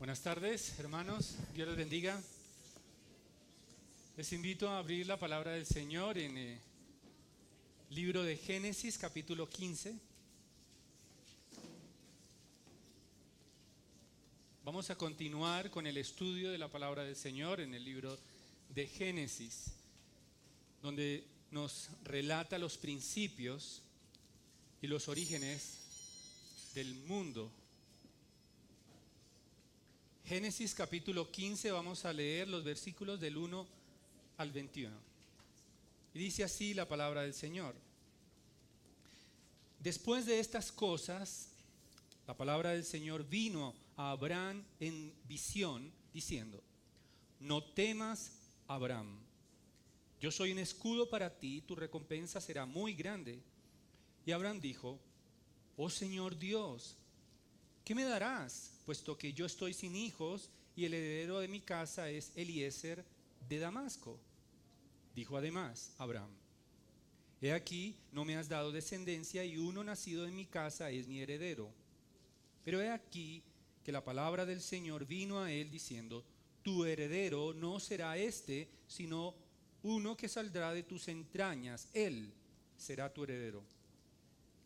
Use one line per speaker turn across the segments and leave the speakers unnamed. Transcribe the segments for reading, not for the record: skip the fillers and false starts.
Buenas tardes, hermanos. Dios les bendiga. Les invito a abrir la palabra del Señor en el libro de Génesis, capítulo 15. Vamos a continuar con el estudio de la palabra del Señor en el libro de Génesis, donde nos relata los principios y los orígenes del mundo. Génesis capítulo 15, vamos a leer los versículos del 1 al 21. Y dice así la palabra del Señor. Después de estas cosas, la palabra del Señor vino a Abraham en visión, diciendo: No temas, Abraham, yo soy un escudo para ti, tu recompensa será muy grande. Y Abraham dijo: Oh Señor Dios, ¿qué me darás, puesto que yo estoy sin hijos y el heredero de mi casa es Eliezer de Damasco? Dijo además Abraham: He aquí, no me has dado descendencia y uno nacido en mi casa es mi heredero. Pero he aquí que la palabra del Señor vino a él diciendo: Tu heredero no será este, sino uno que saldrá de tus entrañas, él será tu heredero.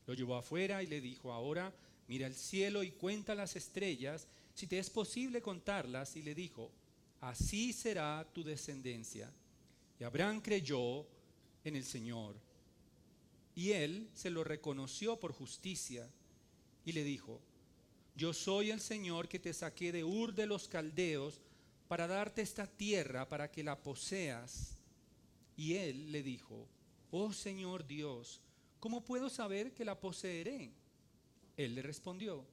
Lo llevó afuera y le dijo: Ahora mira el cielo y cuenta las estrellas, si te es posible contarlas. Y le dijo: Así será tu descendencia. Y Abraham creyó en el Señor, y él se lo reconoció por justicia. Y le dijo: Yo soy el Señor que te saqué de Ur de los Caldeos para darte esta tierra para que la poseas. Y él le dijo: Oh Señor Dios, ¿cómo puedo saber que la poseeré? Él le respondió: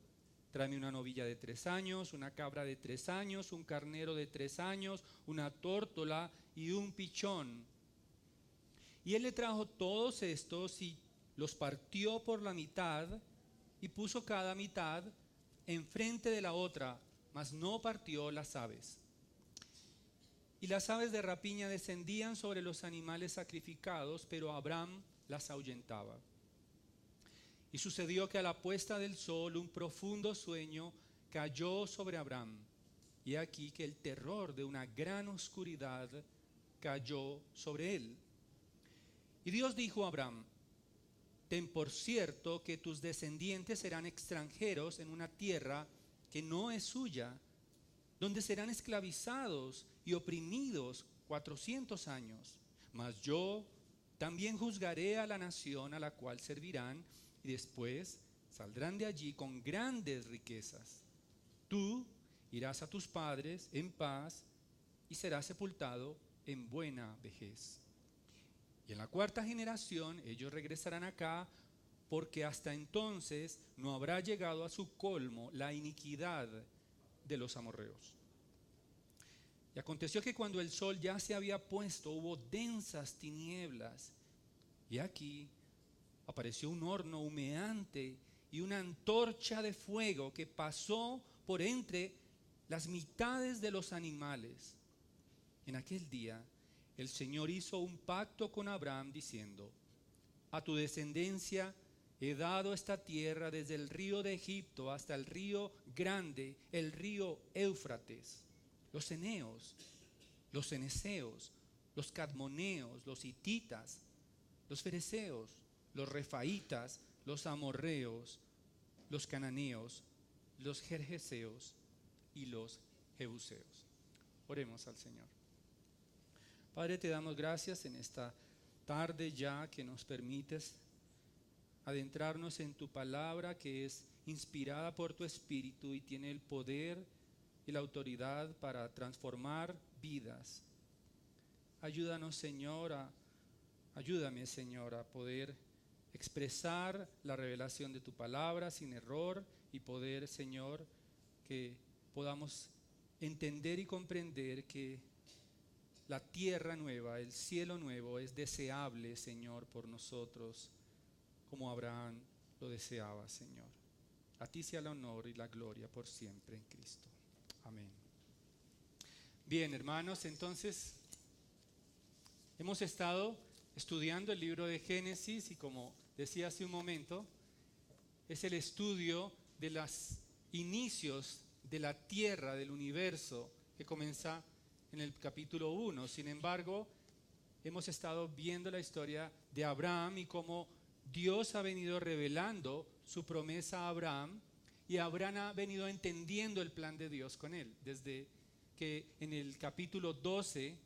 Tráeme una novilla de 3 años, una cabra de 3 años, un carnero de 3 años, una tórtola y un pichón. Y él le trajo todos estos y los partió por la mitad y puso cada mitad enfrente de la otra, mas no partió las aves. Y las aves de rapiña descendían sobre los animales sacrificados, pero Abraham las ahuyentaba. Y sucedió que a la puesta del sol un profundo sueño cayó sobre Abraham. Y aquí que el terror de una gran oscuridad cayó sobre él. Y Dios dijo a Abraham: Ten por cierto que tus descendientes serán extranjeros en una tierra que no es suya, donde serán esclavizados y oprimidos 400 años. Mas yo también juzgaré a la nación a la cual servirán, y después saldrán de allí con grandes riquezas. Tú irás a tus padres en paz y serás sepultado en buena vejez. Y en la 4ª generación ellos regresarán acá, porque hasta entonces no habrá llegado a su colmo la iniquidad de los amorreos. Y aconteció que cuando el sol ya se había puesto, hubo densas tinieblas, y aquí apareció un horno humeante y una antorcha de fuego que pasó por entre las mitades de los animales. En aquel día el Señor hizo un pacto con Abraham diciendo: A tu descendencia he dado esta tierra desde el río de Egipto hasta el río grande, el río Éufrates, los eneos, los ceneseos, los cadmoneos, los hititas, los fereceos, los refaitas, los amorreos, los cananeos, los gergeseos y los jebuseos. Oremos al Señor. Padre, te damos gracias en esta tarde ya que nos permites adentrarnos en tu palabra, que es inspirada por tu Espíritu y tiene el poder y la autoridad para transformar vidas. Ayúdame, Señor, a poder expresar la revelación de tu palabra sin error y poder, Señor, que podamos entender y comprender que la tierra nueva, el cielo nuevo es deseable, Señor, por nosotros, como Abraham lo deseaba, Señor. A ti sea el honor y la gloria por siempre en Cristo. Amén. Bien, hermanos, entonces hemos estado estudiando el libro de Génesis y, como decía hace un momento, es el estudio de los inicios de la tierra, del universo, que comienza en el capítulo 1. Sin embargo, hemos estado viendo la historia de Abraham y cómo Dios ha venido revelando su promesa a Abraham, y Abraham ha venido entendiendo el plan de Dios con él. Desde que en el capítulo 12,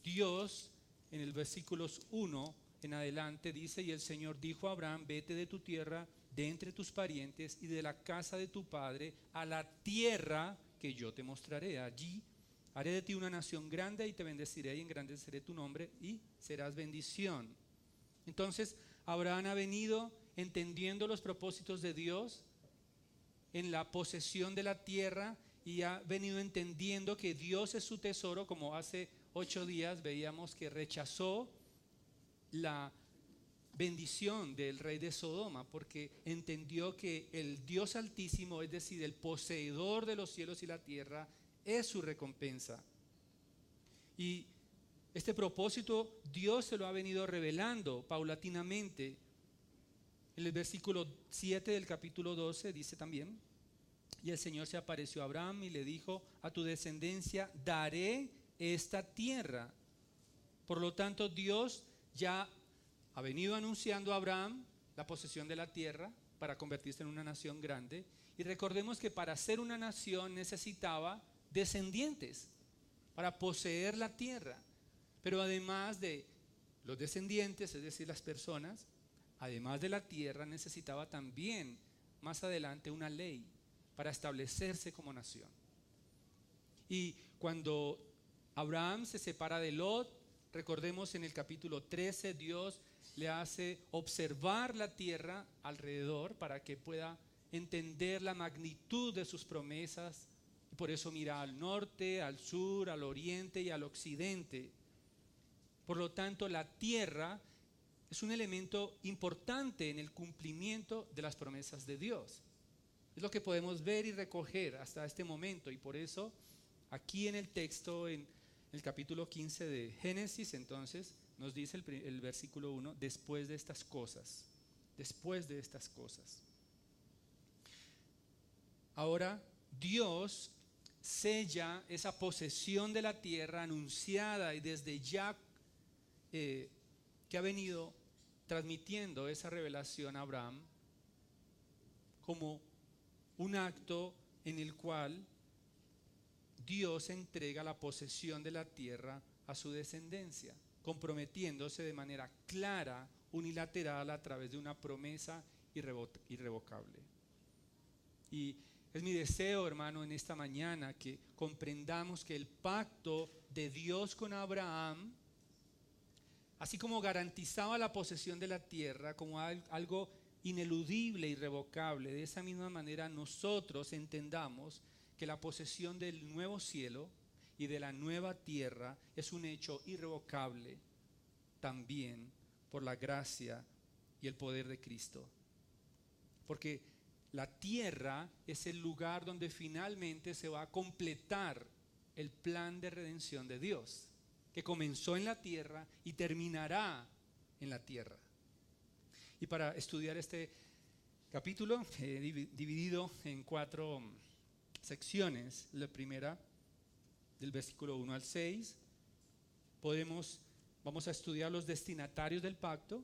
Dios en el versículos 1 en adelante dice: y el Señor dijo a Abraham, vete de tu tierra, de entre tus parientes y de la casa de tu padre, a la tierra que yo te mostraré. Allí haré de ti una nación grande y te bendeciré y engrandeceré tu nombre y serás bendición. Entonces Abraham ha venido entendiendo los propósitos de Dios en la posesión de la tierra, y ha venido entendiendo que Dios es su tesoro, como hace 8 días veíamos que rechazó la bendición del rey de Sodoma, porque entendió que el Dios Altísimo, es decir, el poseedor de los cielos y la tierra, es su recompensa. Y este propósito Dios se lo ha venido revelando paulatinamente. En el versículo 7 del capítulo 12 dice también: y el Señor se apareció a Abraham y le dijo, a tu descendencia daré esta tierra. Por lo tanto, Dios ya ha venido anunciando a Abraham la posesión de la tierra para convertirse en una nación grande. Y recordemos que para ser una nación necesitaba descendientes para poseer la tierra. Pero además de los descendientes, es decir, las personas, además de la tierra, necesitaba también más adelante una ley para establecerse como nación. Y cuando Abraham se separa de Lot, recordemos en el capítulo 13, Dios le hace observar la tierra alrededor para que pueda entender la magnitud de sus promesas, y por eso mira al norte, al sur, al oriente y al occidente. Por lo tanto, la tierra es un elemento importante en el cumplimiento de las promesas de Dios. Es lo que podemos ver y recoger hasta este momento, y por eso aquí en el texto, en el capítulo 15 de Génesis, entonces nos dice el versículo 1, después de estas cosas. Ahora Dios sella esa posesión de la tierra anunciada y desde ya que ha venido transmitiendo esa revelación a Abraham como un acto en el cual Dios entrega la posesión de la tierra a su descendencia, comprometiéndose de manera clara, unilateral, a través de una promesa irrevocable. Y es mi deseo, hermano, en esta mañana que comprendamos que el pacto de Dios con Abraham, así como garantizaba la posesión de la tierra como algo ineludible, irrevocable, de esa misma manera nosotros entendamos que la posesión del nuevo cielo y de la nueva tierra es un hecho irrevocable también por la gracia y el poder de Cristo. Porque la tierra es el lugar donde finalmente se va a completar el plan de redención de Dios, que comenzó en la tierra y terminará en la tierra. Y para estudiar este capítulo, dividido en 4 secciones, la primera, del versículo 1 al 6, vamos a estudiar los destinatarios del pacto.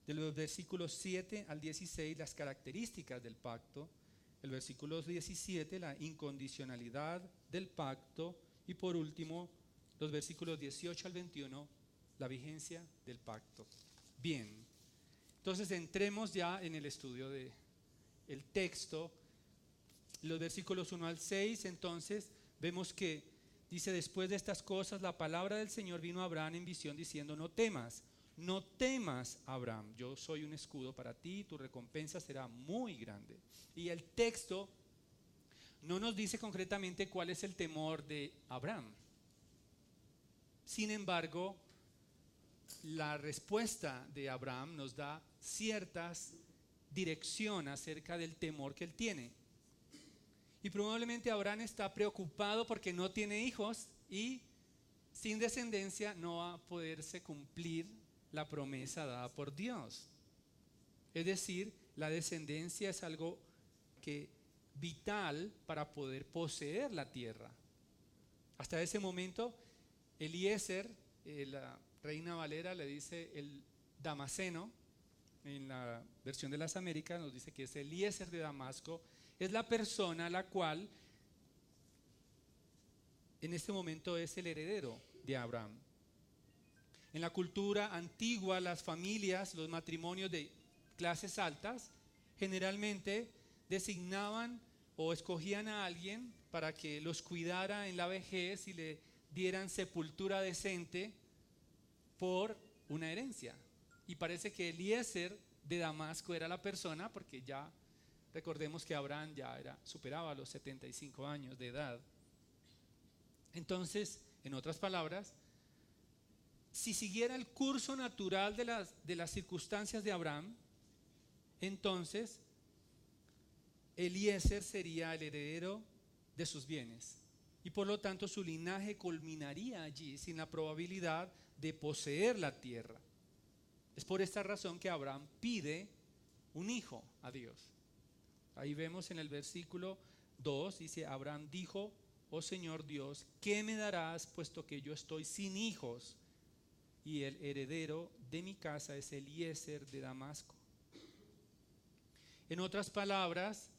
De los versículos 7 al 16, las características del pacto. El versículo 17, la incondicionalidad del pacto. Y por último, los versículos 18 al 21, la vigencia del pacto. Bien, entonces entremos ya en el estudio del texto. Los versículos 1 al 6, entonces, vemos que dice: después de estas cosas, la palabra del Señor vino a Abraham en visión diciendo: no temas, Abraham, yo soy un escudo para ti, tu recompensa será muy grande. Y el texto no nos dice concretamente cuál es el temor de Abraham. Sin embargo, la respuesta de Abraham nos da ciertas direcciones acerca del temor que él tiene. Y probablemente Abraham está preocupado porque no tiene hijos y sin descendencia no va a poderse cumplir la promesa dada por Dios. Es decir, la descendencia es algo que vital para poder poseer la tierra. Hasta ese momento, Eliezer, la Reina Valera le dice el Damaseno, en la versión de las Américas nos dice que es Eliezer de Damasco, es la persona la cual en este momento es el heredero de Abraham. En la cultura antigua, las familias, los matrimonios de clases altas, generalmente designaban o escogían a alguien para que los cuidara en la vejez y le dieran sepultura decente por una herencia. Y parece que Eliezer de Damasco era la persona, porque ya recordemos que Abraham ya superaba los 75 años de edad. Entonces, en otras palabras, si siguiera el curso natural de las circunstancias de Abraham, entonces Eliezer sería el heredero de sus bienes y por lo tanto su linaje culminaría allí sin la probabilidad de poseer la tierra. Es por esta razón que Abraham pide un hijo a Dios. Ahí vemos en el versículo 2, dice: Abraham dijo: oh Señor Dios, ¿qué me darás puesto que yo estoy sin hijos? Y el heredero de mi casa es Eliezer de Damasco. En otras palabras,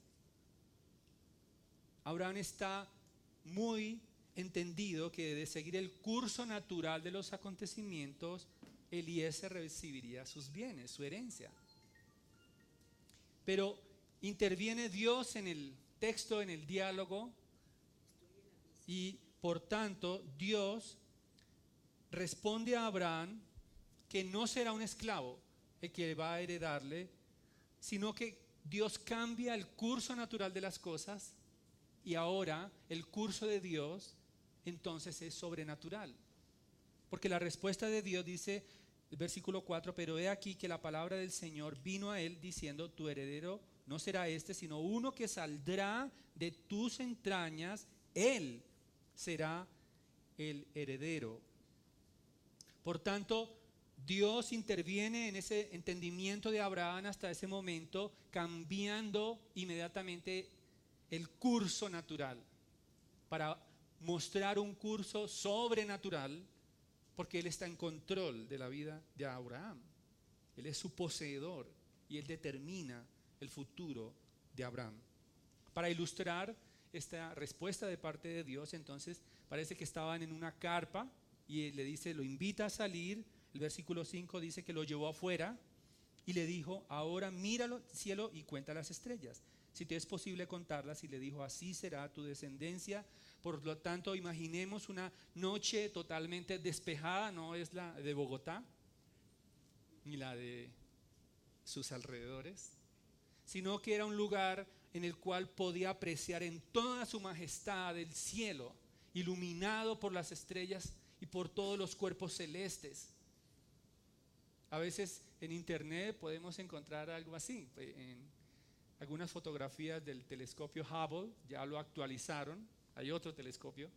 Abraham está muy entendido que de seguir el curso natural de los acontecimientos, Eliezer recibiría sus bienes, su herencia. Pero interviene Dios en el texto, en el diálogo, y por tanto Dios responde a Abraham que no será un esclavo el que va a heredarle, sino que Dios cambia el curso natural de las cosas y ahora el curso de Dios entonces es sobrenatural. Porque la respuesta de Dios dice, el versículo 4, pero he aquí que la palabra del Señor vino a él diciendo: tu heredero no será este, sino uno que saldrá de tus entrañas, él será el heredero. Por tanto, Dios interviene en ese entendimiento de Abraham hasta ese momento, cambiando inmediatamente el curso natural para mostrar un curso sobrenatural, porque Él está en control de la vida de Abraham. Él es su poseedor y Él determina el futuro de Abraham. Para ilustrar esta respuesta de parte de Dios, entonces parece que estaban en una carpa y le dice, lo invita a salir. El versículo 5 dice que lo llevó afuera y le dijo: ahora míralo cielo y cuenta las estrellas, si te es posible contarlas. Y le dijo: así será tu descendencia. Por lo tanto, imaginemos una noche totalmente despejada, no es la de Bogotá ni la de sus alrededores, sino que era un lugar en el cual podía apreciar en toda su majestad el cielo, iluminado por las estrellas y por todos los cuerpos celestes. A veces en internet podemos encontrar algo así. En algunas fotografías del telescopio Hubble ya lo actualizaron. Hay otro telescopio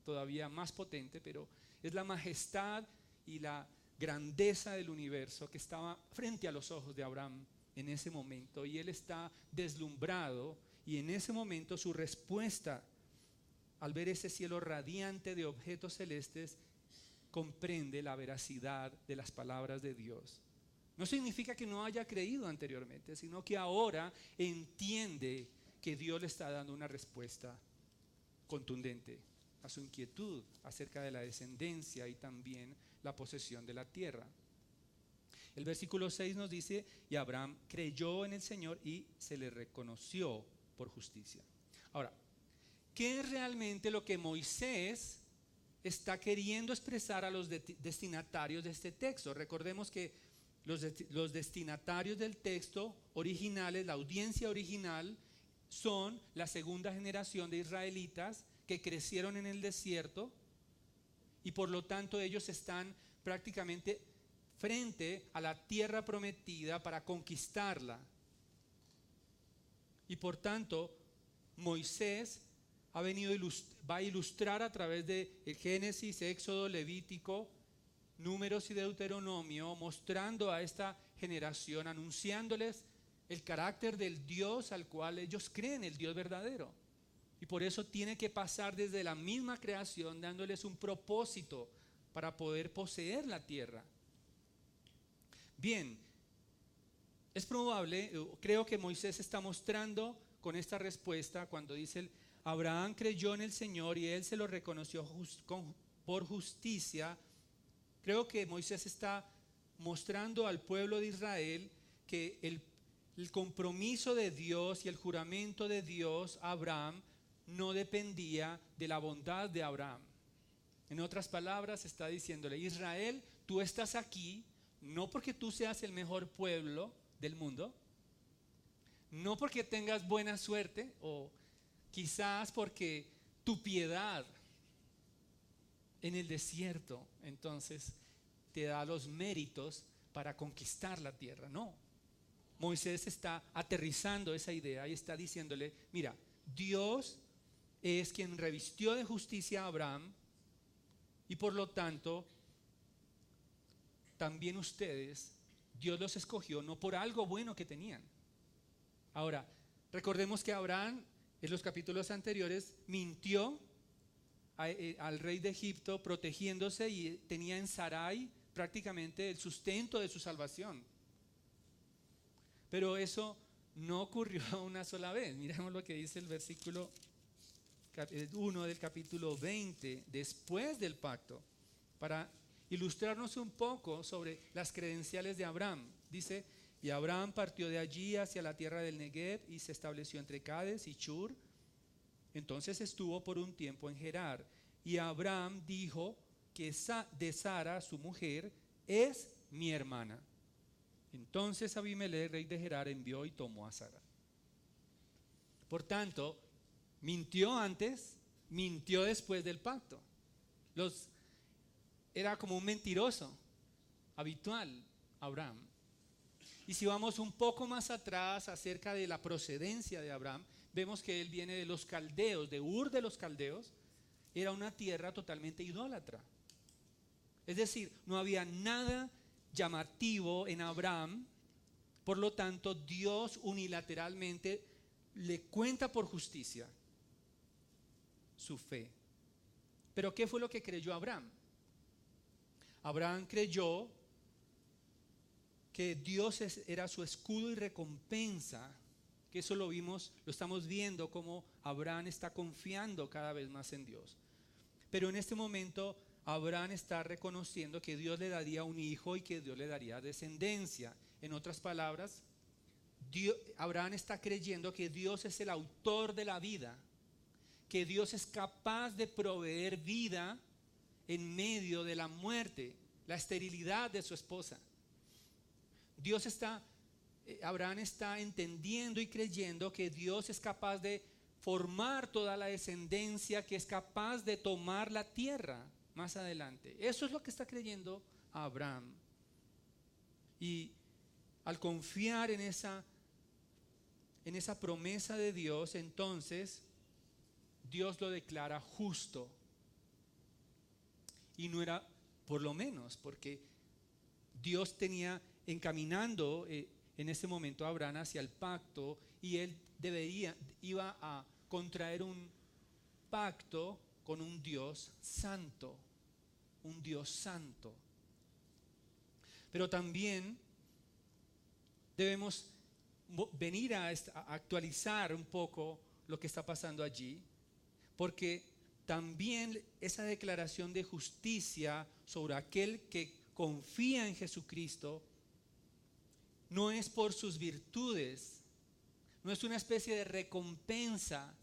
todavía más potente, pero es la majestad y la grandeza del universo que estaba frente a los ojos de Abraham en ese momento, y él está deslumbrado, y en ese momento su respuesta al ver ese cielo radiante de objetos celestes comprende la veracidad de las palabras de Dios. No significa que no haya creído anteriormente, sino que ahora entiende que Dios le está dando una respuesta contundente a su inquietud acerca de la descendencia y también la posesión de la tierra. El versículo 6 nos dice: y Abraham creyó en el Señor y se le reconoció por justicia. Ahora, ¿qué es realmente lo que Moisés está queriendo expresar a los destinatarios de este texto? Recordemos que los destinatarios del texto originales, la audiencia original, son la segunda generación de israelitas que crecieron en el desierto, y por lo tanto ellos están prácticamente frente a la tierra prometida para conquistarla. Y por tanto Moisés va a ilustrar a través de Génesis, Éxodo, Levítico, Números y Deuteronomio, mostrando a esta generación, anunciándoles el carácter del Dios al cual ellos creen, el Dios verdadero. Y por eso tiene que pasar desde la misma creación dándoles un propósito para poder poseer la tierra. Bien, es probable, creo que Moisés está mostrando con esta respuesta cuando dice, Abraham creyó en el Señor y él se lo reconoció por justicia. Creo que Moisés está mostrando al pueblo de Israel que el compromiso de Dios y el juramento de Dios a Abraham no dependía de la bondad de Abraham. En otras palabras, está diciéndole, Israel, tú estás aquí no porque tú seas el mejor pueblo del mundo, no porque tengas buena suerte o quizás porque tu piedad en el desierto entonces te da los méritos para conquistar la tierra. No, Moisés está aterrizando esa idea y está diciéndole, mira, Dios es quien revistió de justicia a Abraham y por lo tanto también ustedes, Dios los escogió no por algo bueno que tenían. Ahora, recordemos que Abraham en los capítulos anteriores mintió al rey de Egipto protegiéndose y tenía en Sarai prácticamente el sustento de su salvación. Pero eso no ocurrió una sola vez. Miremos lo que dice el versículo 1 del capítulo 20, después del pacto, para ilustrarnos un poco sobre las credenciales de Abraham. Dice, y Abraham partió de allí hacia la tierra del Negev y se estableció entre Cades y Chur. Entonces estuvo por un tiempo en Gerar. Y Abraham dijo que de Sara, su mujer, es mi hermana. Entonces Abimelech, rey de Gerar, envió y tomó a Sara. Por tanto, mintió antes, mintió después del pacto. Era como un mentiroso habitual, Abraham. Y si vamos un poco más atrás acerca de la procedencia de Abraham, vemos que él viene de los caldeos, de Ur de los caldeos. Era una tierra totalmente idólatra. Es decir, no había nada llamativo en Abraham. Por lo tanto, Dios unilateralmente le cuenta por justicia su fe. Pero ¿qué fue lo que creyó Abraham? Abraham creyó que Dios era su escudo y recompensa, que eso lo estamos viendo como Abraham está confiando cada vez más en Dios. Pero en este momento Abraham está reconociendo que Dios le daría un hijo y que Dios le daría descendencia. En otras palabras, Abraham está creyendo que Dios es el autor de la vida, que Dios es capaz de proveer vida en medio de la muerte, la esterilidad de su esposa. Abraham está entendiendo y creyendo que Dios es capaz de formar toda la descendencia, que es capaz de tomar la tierra más adelante. Eso es lo que está creyendo Abraham. Y al confiar en esa promesa de Dios, entonces Dios lo declara justo. Y no era por lo menos, porque Dios tenía encaminando en ese momento a Abraham hacia el pacto, y él iba a contraer un pacto con un Dios santo, un Dios santo. Pero también debemos venir a actualizar un poco lo que está pasando allí, porque también esa declaración de justicia sobre aquel que confía en Jesucristo no es por sus virtudes, no es una especie de recompensa,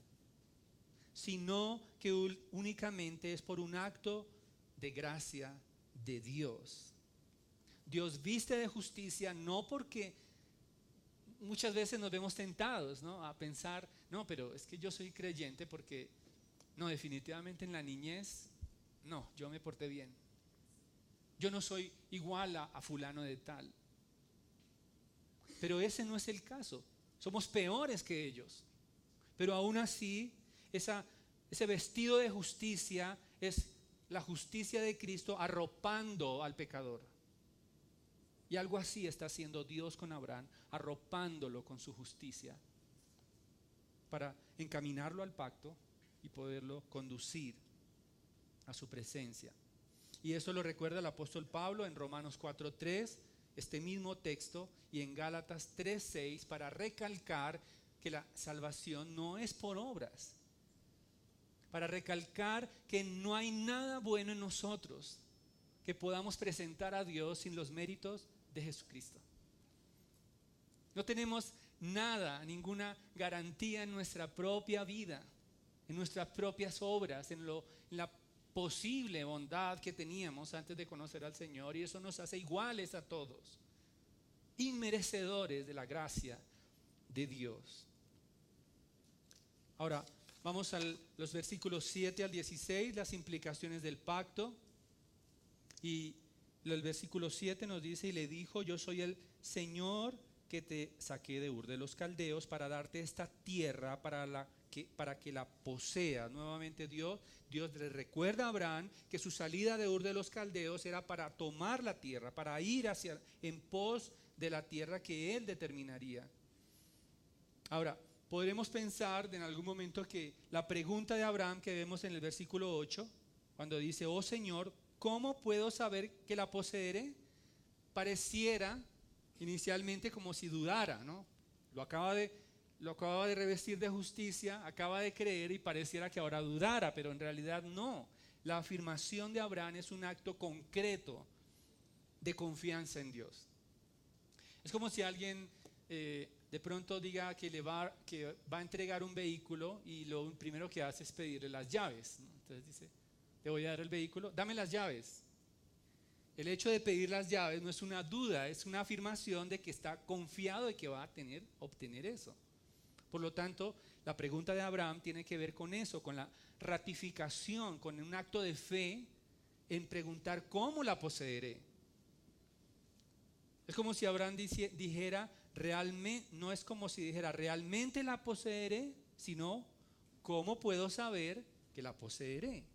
sino que únicamente es por un acto de gracia de Dios. Dios viste de justicia no porque muchas veces nos vemos tentados, ¿no?, a pensar, no, pero es que yo soy creyente porque, no, definitivamente en la niñez, no, yo me porté bien. Yo no soy igual a fulano de tal. Pero ese no es el caso. Somos peores que ellos. Pero aún así, ese vestido de justicia es la justicia de Cristo arropando al pecador. Y algo así está haciendo Dios con Abraham, arropándolo con su justicia para encaminarlo al pacto y poderlo conducir a su presencia. Y eso lo recuerda el apóstol Pablo en Romanos 4:3, este mismo texto, y en Gálatas 3:6, para recalcar que la salvación no es por obras, para recalcar que no hay nada bueno en nosotros que podamos presentar a Dios sin los méritos de Jesucristo. No tenemos nada, ninguna garantía en nuestra propia vida, en nuestras propias obras, en la posible bondad que teníamos antes de conocer al Señor, y eso nos hace iguales a todos, inmerecedores de la gracia de Dios. Ahora, vamos a los versículos 7 al 16, las implicaciones del pacto. Y el versículo 7 nos dice: y le dijo, yo soy el Señor que te saqué de Ur de los Caldeos para darte esta tierra para que la poseas. Nuevamente Dios le recuerda a Abraham que su salida de Ur de los Caldeos era para tomar la tierra, para ir en pos de la tierra que él determinaría. Ahora, podremos pensar en algún momento que la pregunta de Abraham que vemos en el versículo 8, cuando dice, oh Señor, ¿cómo puedo saber que la poseeré? Pareciera inicialmente como si dudara, ¿no? Lo acaba de revestir de justicia, acaba de creer y pareciera que ahora dudara, pero en realidad no. La afirmación de Abraham es un acto concreto de confianza en Dios. Es como si alguien de pronto diga que va a entregar un vehículo y lo primero que hace es pedirle las llaves, ¿no? Entonces dice, te voy a dar el vehículo, dame las llaves. El hecho de pedir las llaves no es una duda, es una afirmación de que está confiado de que va a obtener eso. Por lo tanto, la pregunta de Abraham tiene que ver con eso, con la ratificación, con un acto de fe en preguntar cómo la poseeré. Es como si Abraham dijera, realmente, no es como si dijera, realmente la poseeré, sino, ¿cómo puedo saber que la poseeré?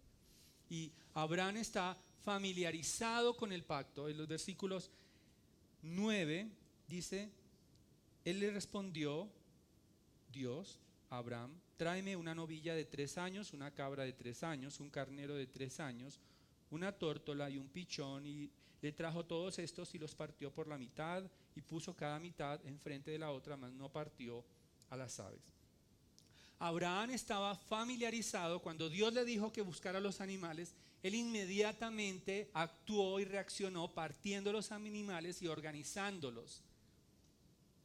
Y Abraham está familiarizado con el pacto. En los versículos 9 dice, él le respondió, Dios, a Abraham, tráeme una novilla de 3 años, una cabra de 3 años, un carnero de 3 años, una tórtola y un pichón, y le trajo todos estos y los partió por la mitad y puso cada mitad enfrente de la otra, mas no partió a las aves. Abraham estaba familiarizado. Cuando Dios le dijo que buscara los animales, él inmediatamente actuó y reaccionó partiendo los animales y organizándolos.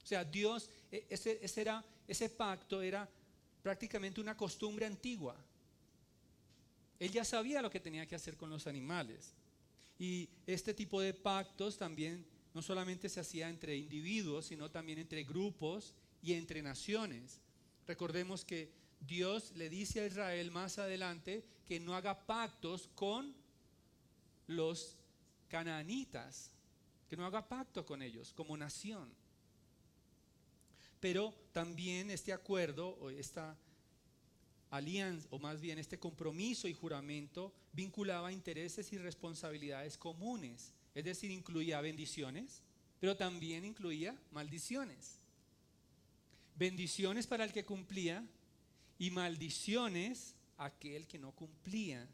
O sea, Dios, ese pacto era prácticamente una costumbre antigua. Él ya sabía lo que tenía que hacer con los animales. Y este tipo de pactos también no solamente se hacía entre individuos, sino también entre grupos y entre naciones. Recordemos que Dios le dice a Israel más adelante que no haga pactos con los canaanitas, que no haga pacto con ellos como nación. Pero también este acuerdo o esta alianza, o más bien este compromiso y juramento, vinculaba intereses y responsabilidades comunes. Es decir, incluía bendiciones, pero también incluía maldiciones. Bendiciones para el que cumplía y maldiciones a aquel que no cumplía.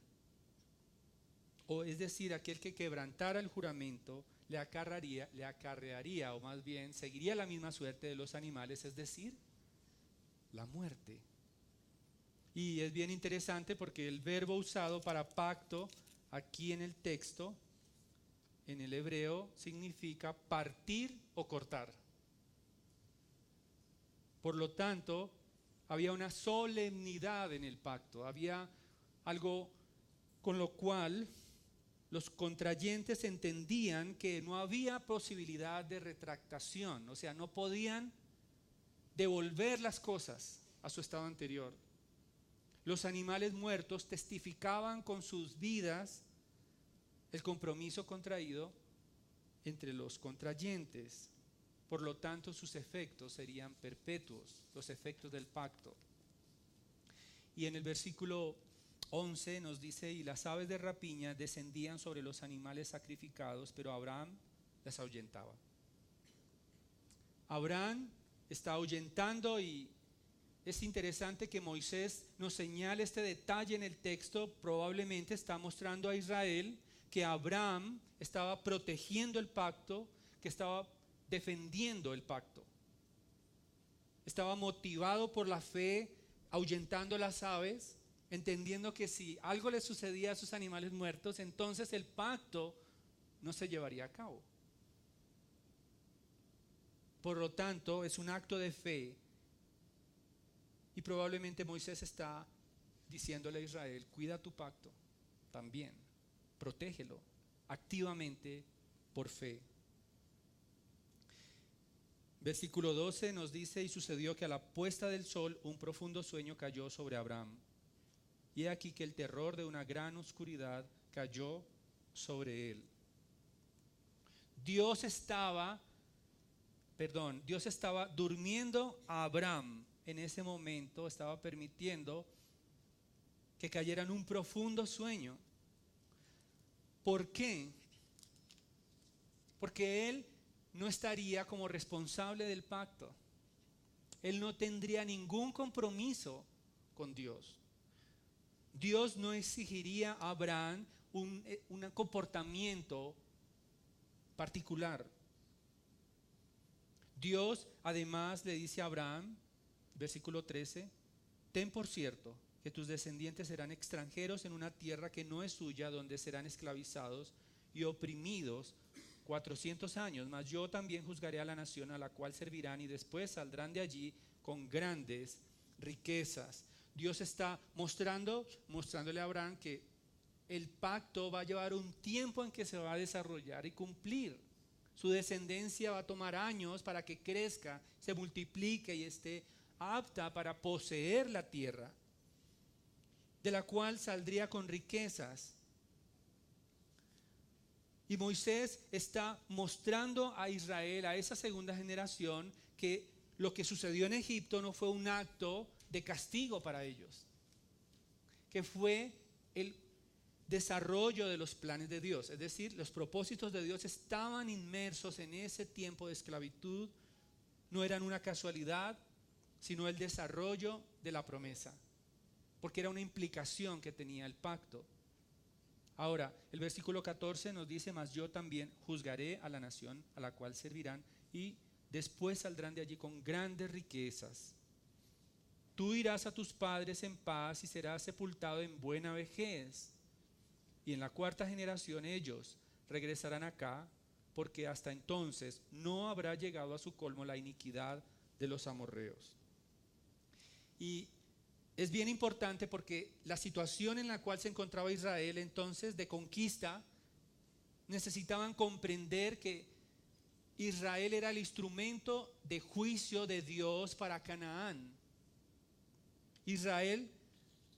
O es decir, aquel que quebrantara el juramento le acarrearía, o más bien seguiría la misma suerte de los animales, es decir, la muerte. Y es bien interesante porque el verbo usado para pacto aquí en el texto, en el hebreo, significa partir o cortar. Por lo tanto, había una solemnidad en el pacto, había algo con lo cual los contrayentes entendían que no había posibilidad de retractación, o sea, no podían devolver las cosas a su estado anterior. Los animales muertos testificaban con sus vidas el compromiso contraído entre los contrayentes. Por lo tanto, sus efectos serían perpetuos, los efectos del pacto. Y en el versículo 11 nos dice, y las aves de rapiña descendían sobre los animales sacrificados, pero Abraham las ahuyentaba. Abraham está ahuyentando y es interesante que Moisés nos señale este detalle en el texto. Probablemente está mostrando a Israel que Abraham estaba protegiendo el pacto, que estaba defendiendo el pacto. Estaba motivado por la fe, ahuyentando las aves, entendiendo que si algo le sucedía a sus animales muertos, entonces el pacto no se llevaría a cabo. Por lo tanto, es un acto de fe. Y probablemente Moisés está diciéndole a Israel: cuida tu pacto también, protégelo activamente por fe. Versículo 12 nos dice: y sucedió que a la puesta del sol un profundo sueño cayó sobre Abraham. Y he aquí que el terror de una gran oscuridad cayó sobre él. Dios estaba durmiendo a Abraham en ese momento, estaba permitiendo que cayera en un profundo sueño. ¿Por qué? Porque él no estaría como responsable del pacto. Él no tendría ningún compromiso con Dios. Dios no exigiría a Abraham un comportamiento particular. Dios además le dice a Abraham, versículo 13: ten por cierto que tus descendientes serán extranjeros en una tierra que no es suya, donde serán esclavizados y oprimidos 400 años, mas yo también juzgaré a la nación a la cual servirán, y después saldrán de allí con grandes riquezas. Dios está mostrándole a Abraham que el pacto va a llevar un tiempo en que se va a desarrollar y cumplir. Su descendencia va a tomar años para que crezca, se multiplique y esté apta para poseer la tierra, de la cual saldría con riquezas. Y Moisés está mostrando a Israel, a esa segunda generación, que lo que sucedió en Egipto no fue un acto de castigo para ellos, que fue el desarrollo de los planes de Dios. Es decir, los propósitos de Dios estaban inmersos en ese tiempo de esclavitud, no eran una casualidad, sino el desarrollo de la promesa, porque era una implicación que tenía el pacto. Ahora, el versículo 14 nos dice: mas yo también juzgaré a la nación a la cual servirán, y después saldrán de allí con grandes riquezas. Tú irás a tus padres en paz y serás sepultado en buena vejez. Y en la cuarta generación ellos regresarán acá, porque hasta entonces no habrá llegado a su colmo la iniquidad de los amorreos. Y es bien importante porque la situación en la cual se encontraba Israel entonces de conquista, necesitaban comprender que Israel era el instrumento de juicio de Dios para Canaán. Israel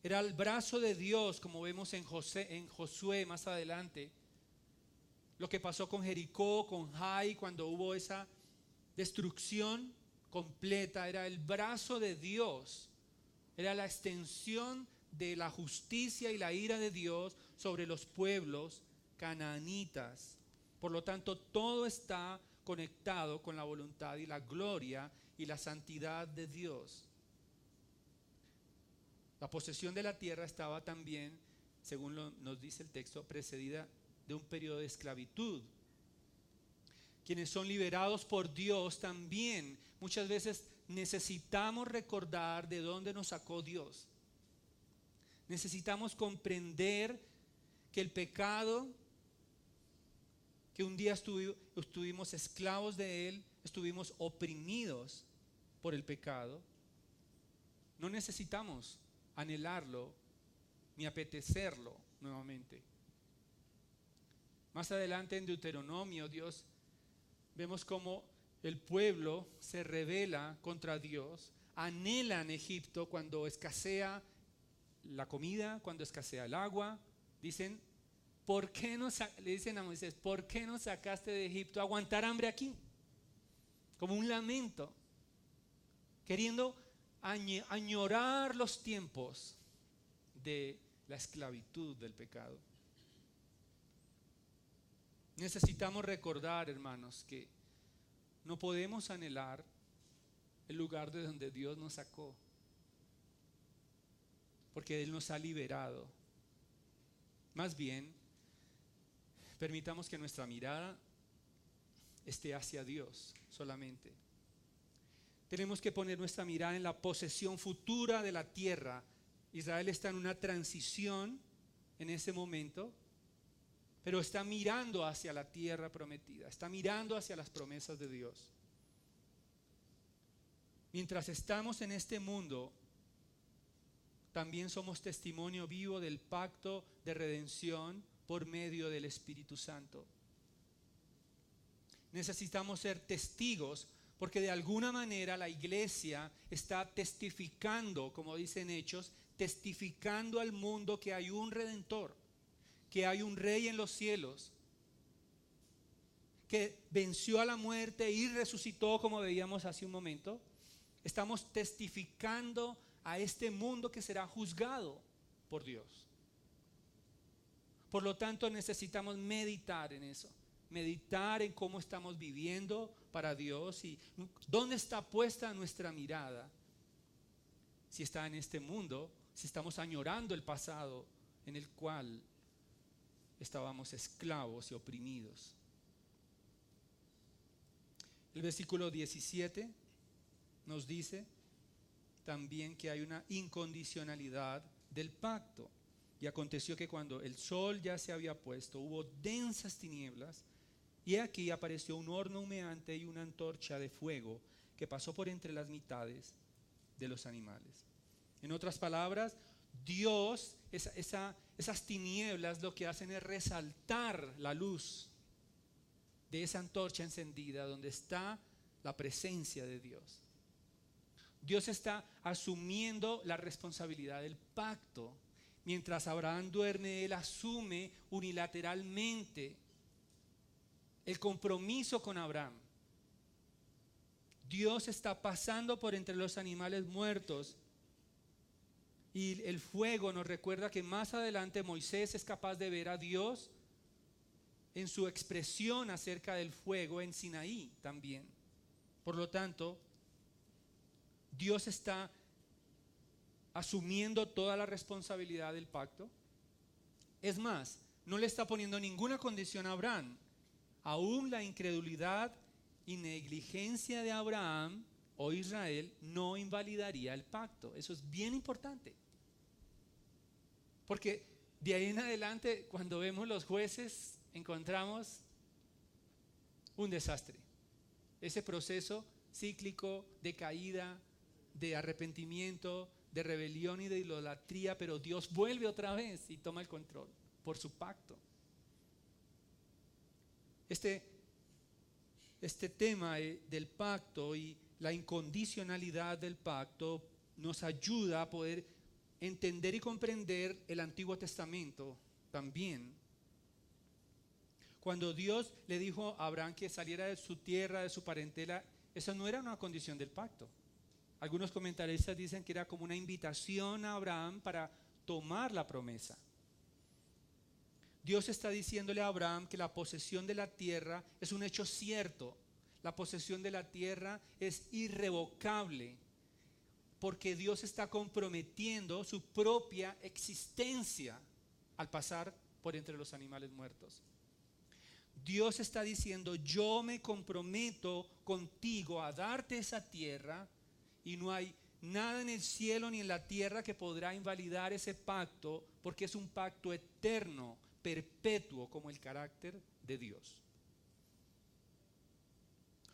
era el brazo de Dios, como vemos en Josué más adelante. Lo que pasó con Jericó, con Jai, cuando hubo esa destrucción completa, era el brazo de Dios. Era la extensión de la justicia y la ira de Dios sobre los pueblos canaanitas. Por lo tanto, todo está conectado con la voluntad y la gloria y la santidad de Dios. La posesión de la tierra estaba también, según nos dice el texto, precedida de un periodo de esclavitud. Quienes son liberados por Dios también muchas veces necesitamos recordar de dónde nos sacó Dios. Necesitamos comprender que el pecado, que un día estuvimos esclavos de él, estuvimos oprimidos por el pecado, no necesitamos anhelarlo ni apetecerlo nuevamente. Más adelante en Deuteronomio, vemos cómo el pueblo se rebela contra Dios, anhelan Egipto cuando escasea la comida, cuando escasea el agua. Dicen: le dicen a Moisés: ¿por qué nos sacaste de Egipto a aguantar hambre aquí? Como un lamento, queriendo añorar los tiempos de la esclavitud del pecado. Necesitamos recordar, hermanos, que no podemos anhelar el lugar de donde Dios nos sacó, porque Él nos ha liberado. Más bien, permitamos que nuestra mirada esté hacia Dios solamente. Tenemos que poner nuestra mirada en la posesión futura de la tierra. Israel está en una transición en ese momento, pero está mirando hacia la tierra prometida, está mirando hacia las promesas de Dios. Mientras estamos en este mundo, también somos testimonio vivo del pacto de redención por medio del Espíritu Santo. Necesitamos ser testigos porque de alguna manera la iglesia está testificando, como dicen Hechos, testificando al mundo que hay un Redentor, que hay un Rey en los cielos, que venció a la muerte y resucitó, como veíamos hace un momento. Estamos testificando a este mundo que será juzgado por Dios. Por lo tanto, necesitamos meditar en eso, meditar en cómo estamos viviendo para Dios y dónde está puesta nuestra mirada. Si está en este mundo, si estamos añorando el pasado en el cual estábamos esclavos y oprimidos. El versículo 17 nos dice también que hay una incondicionalidad del pacto. Y aconteció que cuando el sol ya se había puesto, hubo densas tinieblas, y aquí apareció un horno humeante y una antorcha de fuego que pasó por entre las mitades de los animales. En otras palabras, Dios, esas tinieblas lo que hacen es resaltar la luz de esa antorcha encendida donde está la presencia de Dios. Dios está asumiendo la responsabilidad del pacto. Mientras Abraham duerme, él asume unilateralmente el compromiso con Abraham. Dios está pasando por entre los animales muertos. Y el fuego nos recuerda que más adelante Moisés es capaz de ver a Dios en su expresión acerca del fuego en Sinaí también. Por lo tanto, Dios está asumiendo toda la responsabilidad del pacto. Es más, no le está poniendo ninguna condición a Abraham. Aún la incredulidad y negligencia de Abraham o Israel no invalidaría el pacto. Eso es bien importante. Porque de ahí en adelante, cuando vemos los jueces, encontramos un desastre. Ese proceso cíclico de caída, de arrepentimiento, de rebelión y de idolatría, pero Dios vuelve otra vez y toma el control por su pacto. Este tema del pacto y la incondicionalidad del pacto nos ayuda a poder entender y comprender el Antiguo Testamento también. Cuando Dios le dijo a Abraham que saliera de su tierra, de su parentela, eso no era una condición del pacto. Algunos comentaristas dicen que era como una invitación a Abraham para tomar la promesa. Dios está diciéndole a Abraham que la posesión de la tierra es un hecho cierto. La posesión de la tierra es irrevocable, porque Dios está comprometiendo su propia existencia al pasar por entre los animales muertos. Dios está diciendo: yo me comprometo contigo a darte esa tierra, y no hay nada en el cielo ni en la tierra que podrá invalidar ese pacto, porque es un pacto eterno, perpetuo, como el carácter de Dios.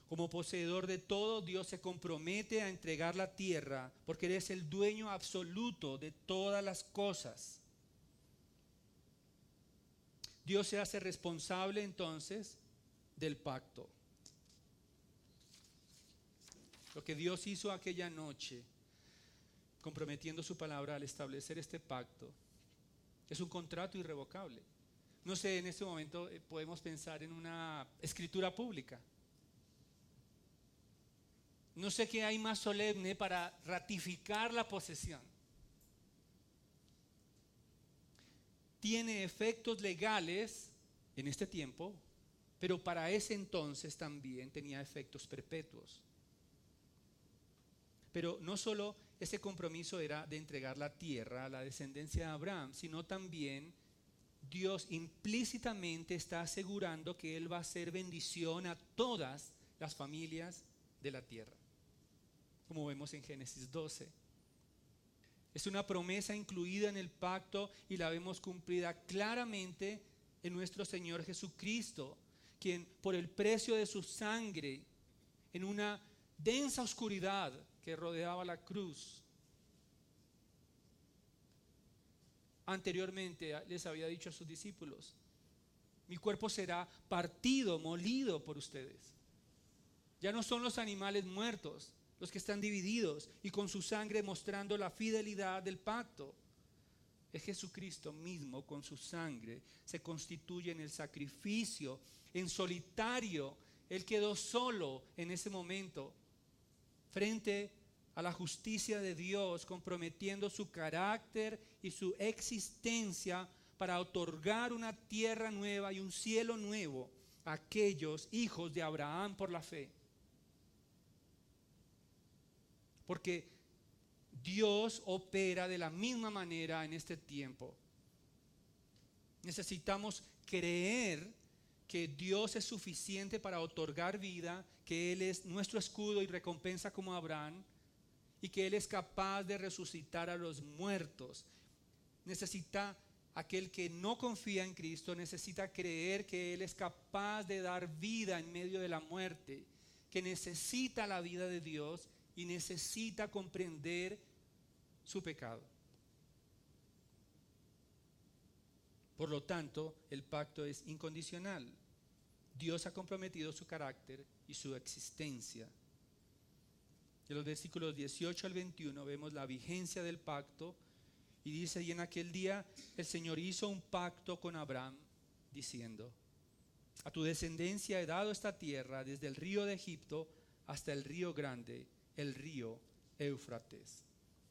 Como poseedor de todo, Dios se compromete a entregar la tierra, porque Él es el dueño absoluto de todas las cosas. Dios se hace responsable entonces del pacto. Lo que Dios hizo aquella noche, comprometiendo su palabra al establecer este pacto, es un contrato irrevocable. No sé, en este momento podemos pensar en una escritura pública. No sé qué hay más solemne para ratificar la posesión. Tiene efectos legales en este tiempo pero para ese entonces también tenía efectos perpetuos. Pero no solo ese compromiso era de entregar la tierra a la descendencia de Abraham, sino también Dios implícitamente está asegurando que Él va a hacer bendición a todas las familias de la tierra, como vemos en Génesis 12. Es una promesa incluida en el pacto y la vemos cumplida claramente en nuestro Señor Jesucristo, quien por el precio de su sangre, en una densa oscuridad que rodeaba la cruz, anteriormente les había dicho a sus discípulos: mi cuerpo será partido, molido por ustedes. Ya no son los animales muertos los que están divididos y con su sangre mostrando la fidelidad del pacto. Es Jesucristo mismo, con su sangre se constituye en el sacrificio. En solitario, Él quedó solo en ese momento frente a la justicia de Dios, comprometiendo su carácter y su existencia para otorgar una tierra nueva y un cielo nuevo a aquellos hijos de Abraham por la fe. Porque Dios opera de la misma manera en este tiempo. Necesitamos creer que Dios es suficiente para otorgar vida, que Él es nuestro escudo y recompensa como Abraham, y que Él es capaz de resucitar a los muertos. Aquel que no confía en Cristo necesita creer que Él es capaz de dar vida en medio de la muerte, que necesita la vida de Dios y necesita comprender su pecado. Por lo tanto, el pacto es incondicional. Dios ha comprometido su carácter y su existencia. En los versículos 18 al 21 vemos la vigencia del pacto y dice: y en aquel día el Señor hizo un pacto con Abraham diciendo: a tu descendencia he dado esta tierra desde el río de Egipto hasta el río grande, el río Éufrates.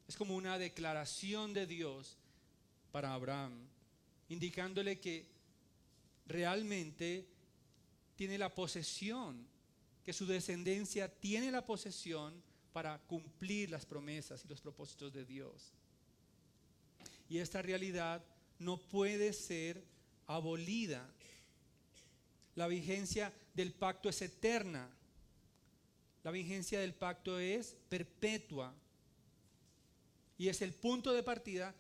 Es como una declaración de Dios para Abraham, indicándole que realmente tiene la posesión, que su descendencia tiene la posesión para cumplir las promesas y los propósitos de Dios. Y esta realidad no puede ser abolida. La vigencia del pacto es eterna. La vigencia del pacto es perpetua. Y es el punto de partida,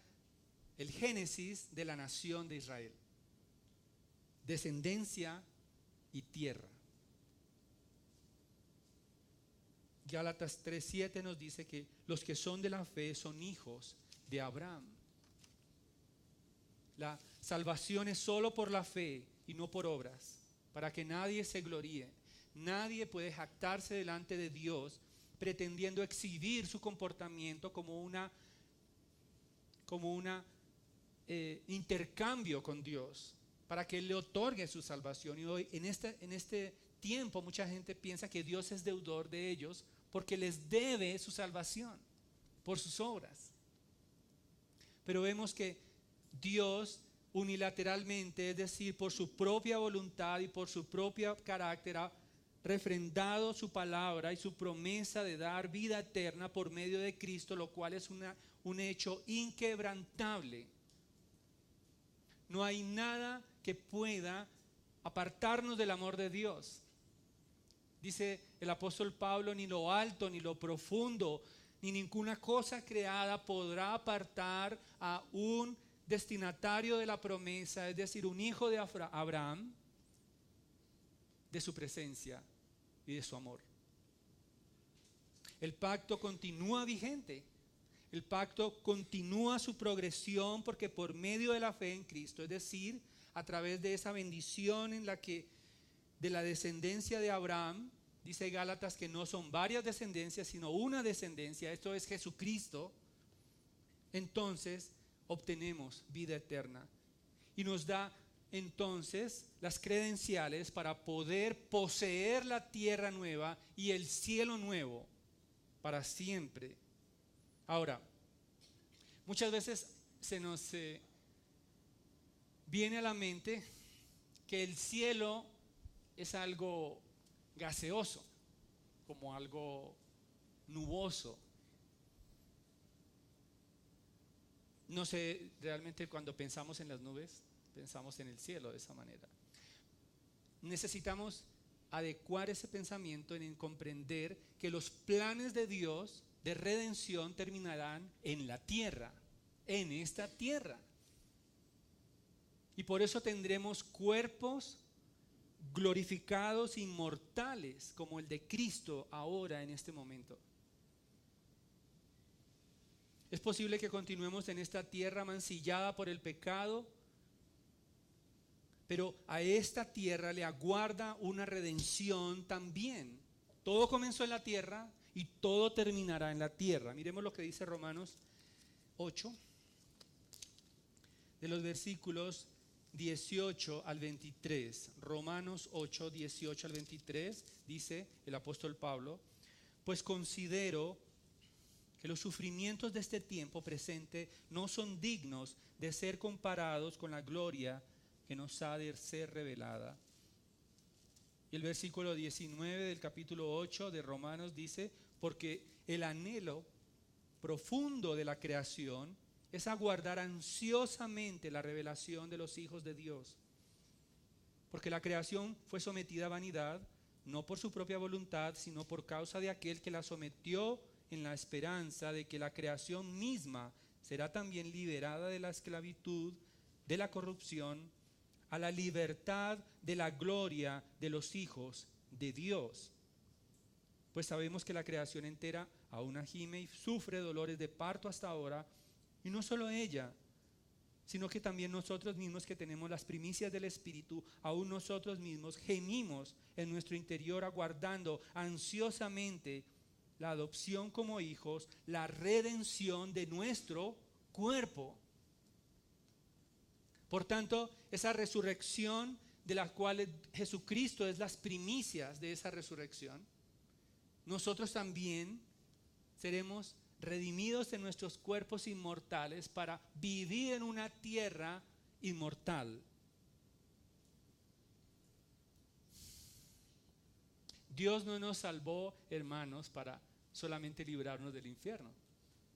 el génesis de la nación de Israel. Descendencia y tierra. Gálatas 3:7 nos dice que los que son de la fe son hijos de Abraham. La salvación es solo por la fe y no por obras, para que nadie se gloríe. Nadie puede jactarse delante de Dios pretendiendo exhibir su comportamiento como una intercambio con Dios para que Él le otorgue su salvación. Y hoy en este tiempo mucha gente piensa que Dios es deudor de ellos porque les debe su salvación por sus obras. Pero vemos que Dios unilateralmente, es decir, por su propia voluntad y por su propio carácter, ha refrendado su palabra y su promesa de dar vida eterna por medio de Cristo, lo cual es un hecho inquebrantable. No hay nada que pueda apartarnos del amor de Dios. Dice el apóstol Pablo: ni lo alto, ni lo profundo, ni ninguna cosa creada podrá apartar a un destinatario de la promesa, es decir, un hijo de Abraham, de su presencia y de su amor. El pacto continúa vigente. El pacto continúa su progresión porque por medio de la fe en Cristo, es decir, a través de esa bendición de la descendencia de Abraham, dice Gálatas que no son varias descendencias, sino una descendencia, esto es Jesucristo, entonces obtenemos vida eterna. Y nos da entonces las credenciales para poder poseer la tierra nueva y el cielo nuevo para siempre. Ahora, muchas veces se nos viene a la mente que el cielo es algo gaseoso, como algo nuboso. No sé, realmente cuando pensamos en las nubes, pensamos en el cielo de esa manera. Necesitamos adecuar ese pensamiento en comprender que los planes de Dios de redención terminarán en la tierra, en esta tierra. Y por eso tendremos cuerpos glorificados, inmortales, como el de Cristo ahora en este momento. Es posible que continuemos en esta tierra mancillada por el pecado, pero a esta tierra le aguarda una redención también. Todo comenzó en la tierra y todo terminará en la tierra. Miremos lo que dice Romanos 8, de los versículos 18 al 23. Romanos 8, 18 al 23, dice el apóstol Pablo: pues considero que los sufrimientos de este tiempo presente no son dignos de ser comparados con la gloria que nos ha de ser revelada. Y el versículo 19 del capítulo 8 de Romanos dice: porque el anhelo profundo de la creación es aguardar ansiosamente la revelación de los hijos de Dios. Porque la creación fue sometida a vanidad, no por su propia voluntad, sino por causa de aquel que la sometió, en la esperanza de que la creación misma será también liberada de la esclavitud, de la corrupción, a la libertad de la gloria de los hijos de Dios. Pues sabemos que la creación entera aún gime y sufre dolores de parto hasta ahora, y no solo ella, sino que también nosotros mismos que tenemos las primicias del Espíritu, aún nosotros mismos gemimos en nuestro interior aguardando ansiosamente la adopción como hijos, la redención de nuestro cuerpo. Por tanto, esa resurrección de la cual Jesucristo es las primicias de esa resurrección, nosotros también seremos redimidos en nuestros cuerpos inmortales para vivir en una tierra inmortal. Dios no nos salvó, hermanos, para solamente librarnos del infierno.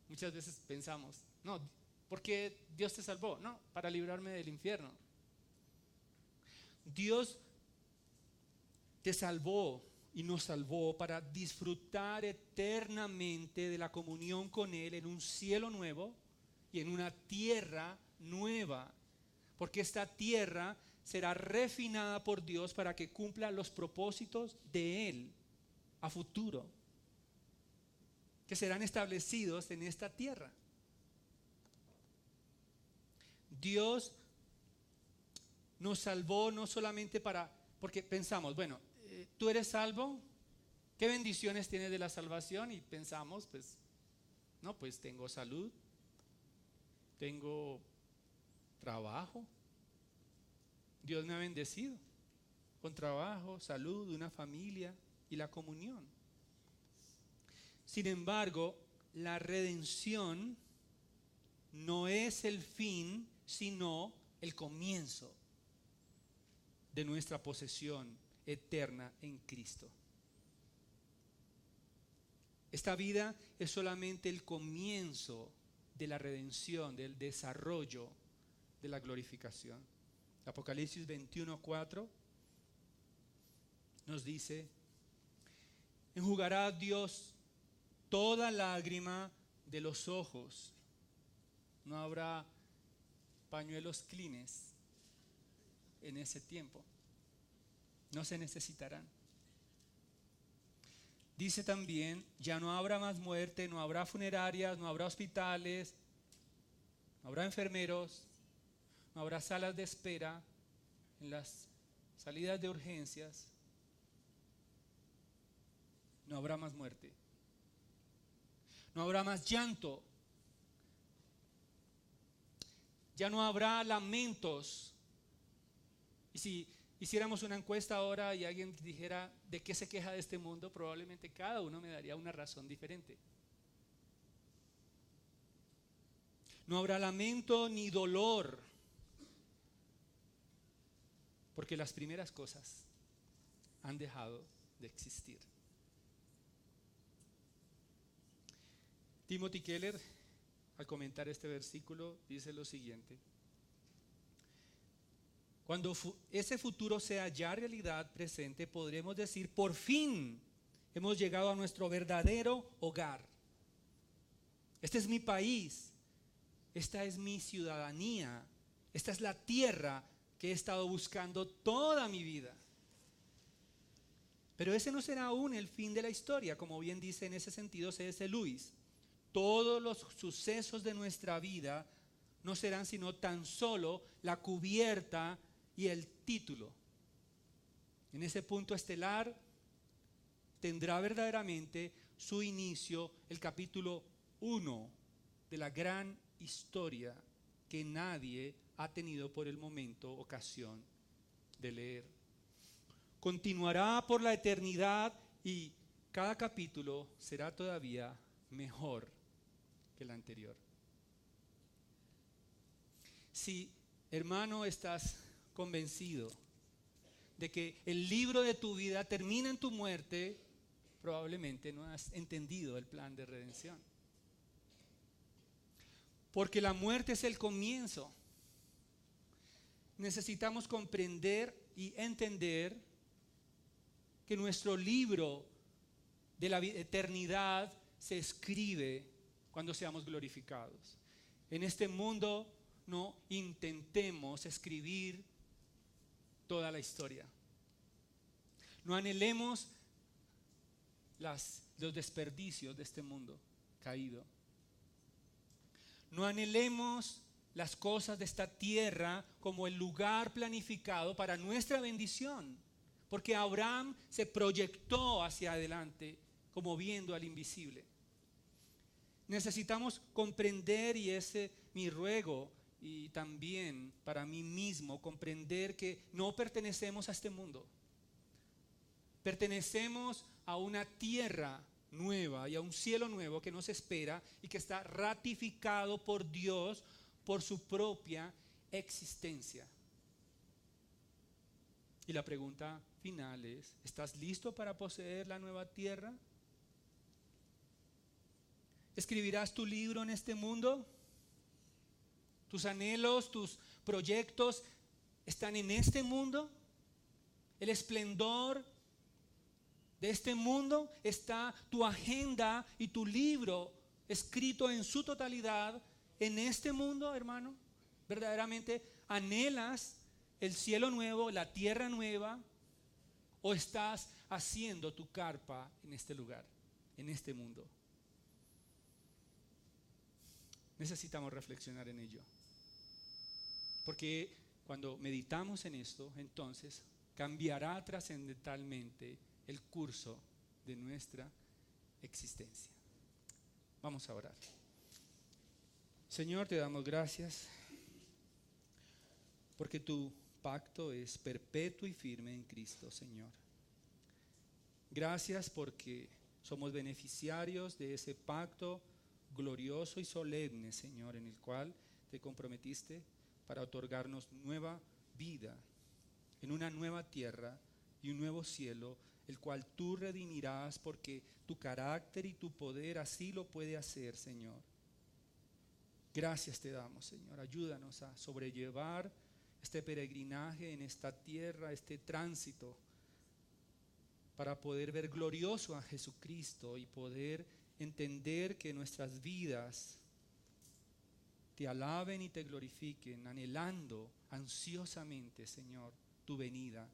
Muchas veces pensamos, no, ¿por qué Dios te salvó? No, para librarme del infierno. Dios te salvó y nos salvó para disfrutar eternamente de la comunión con Él en un cielo nuevo y en una tierra nueva. Porque esta tierra será refinada por Dios para que cumpla los propósitos de Él a futuro, que serán establecidos en esta tierra. Dios nos salvó no solamente porque pensamos, bueno, ¿tú eres salvo? ¿Qué bendiciones tienes de la salvación? Y pensamos, pues, no, pues tengo salud, tengo trabajo. Dios me ha bendecido con trabajo, salud, una familia y la comunión. Sin embargo, la redención no es el fin, sino el comienzo de nuestra posesión eterna en Cristo. Esta vida es solamente el comienzo de la redención, del desarrollo de la glorificación. Apocalipsis 21:4 nos dice: enjugará Dios toda lágrima de los ojos. No habrá pañuelos cleans en ese tiempo. No se necesitarán. Dice también: ya no habrá más muerte, no habrá funerarias, no habrá hospitales, no habrá enfermeros, no habrá salas de espera en las salidas de urgencias. No habrá más muerte. No habrá más llanto. Ya no habrá lamentos. Y si hiciéramos una encuesta ahora y alguien dijera de qué se queja de este mundo, probablemente cada uno me daría una razón diferente. No habrá lamento ni dolor, porque las primeras cosas han dejado de existir. Timothy Keller, al comentar este versículo, dice lo siguiente: cuando ese futuro sea ya realidad presente, podremos decir, por fin hemos llegado a nuestro verdadero hogar. Este es mi país, esta es mi ciudadanía, esta es la tierra que he estado buscando toda mi vida. Pero ese no será aún el fin de la historia, como bien dice en ese sentido C.S. Lewis. Todos los sucesos de nuestra vida no serán sino tan solo la cubierta y el título. En ese punto estelar tendrá verdaderamente su inicio el capítulo 1 de la gran historia que nadie ha tenido por el momento ocasión de leer. Continuará por la eternidad y cada capítulo será todavía mejor que el anterior. Si, hermano, estás convencido de que el libro de tu vida termina en tu muerte, probablemente no has entendido el plan de redención. Porque la muerte es el comienzo. Necesitamos comprender y entender que nuestro libro de la eternidad se escribe cuando seamos glorificados. En este mundo no intentemos escribir toda la historia. No anhelemos los desperdicios de este mundo caído. No anhelemos las cosas de esta tierra como el lugar planificado para nuestra bendición, porque Abraham se proyectó hacia adelante como viendo al invisible. Necesitamos comprender, y ese mi ruego, y también para mí mismo, comprender que no pertenecemos a este mundo. Pertenecemos a una tierra nueva y a un cielo nuevo que nos espera y que está ratificado por Dios por su propia existencia. Y la pregunta final es: ¿estás listo para poseer la nueva tierra? ¿Escribirás tu libro en este mundo? ¿Tus anhelos, tus proyectos están en este mundo? ¿El esplendor de este mundo está tu agenda y tu libro escrito en su totalidad en este mundo, hermano? ¿Verdaderamente anhelas el cielo nuevo, la tierra nueva? ¿O estás haciendo tu carpa en este lugar, en este mundo? Necesitamos reflexionar en ello. Porque cuando meditamos en esto, entonces cambiará trascendentalmente el curso de nuestra existencia. Vamos a orar. Señor, te damos gracias porque tu pacto es perpetuo y firme en Cristo, Señor. Gracias porque somos beneficiarios de ese pacto glorioso y solemne, Señor, en el cual te comprometiste para otorgarnos nueva vida en una nueva tierra y un nuevo cielo, el cual tú redimirás porque tu carácter y tu poder así lo puede hacer, Señor. Gracias te damos, Señor. Ayúdanos a sobrellevar este peregrinaje en esta tierra, este tránsito, para poder ver glorioso a Jesucristo y poder entender que nuestras vidas te alaben y te glorifiquen, anhelando ansiosamente, Señor, tu venida.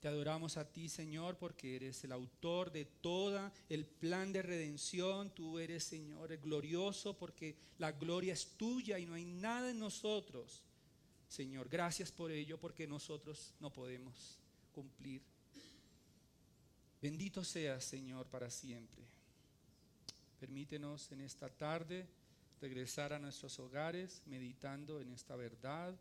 Te adoramos a ti, Señor, porque eres el autor de todo el plan de redención. Tú eres, Señor, el glorioso, porque la gloria es tuya y no hay nada en nosotros. Señor, gracias por ello, porque nosotros no podemos cumplir. Bendito seas, Señor, para siempre. Permítenos en esta tarde regresar a nuestros hogares meditando en esta verdad.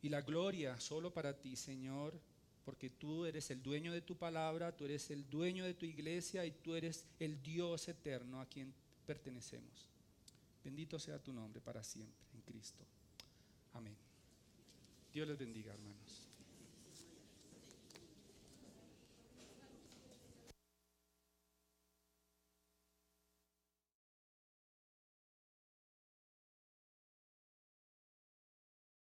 Y la gloria solo para ti, Señor, porque tú eres el dueño de tu palabra, tú eres el dueño de tu iglesia y tú eres el Dios eterno a quien pertenecemos. Bendito sea tu nombre para siempre en Cristo. Amén. Dios les bendiga, hermanos.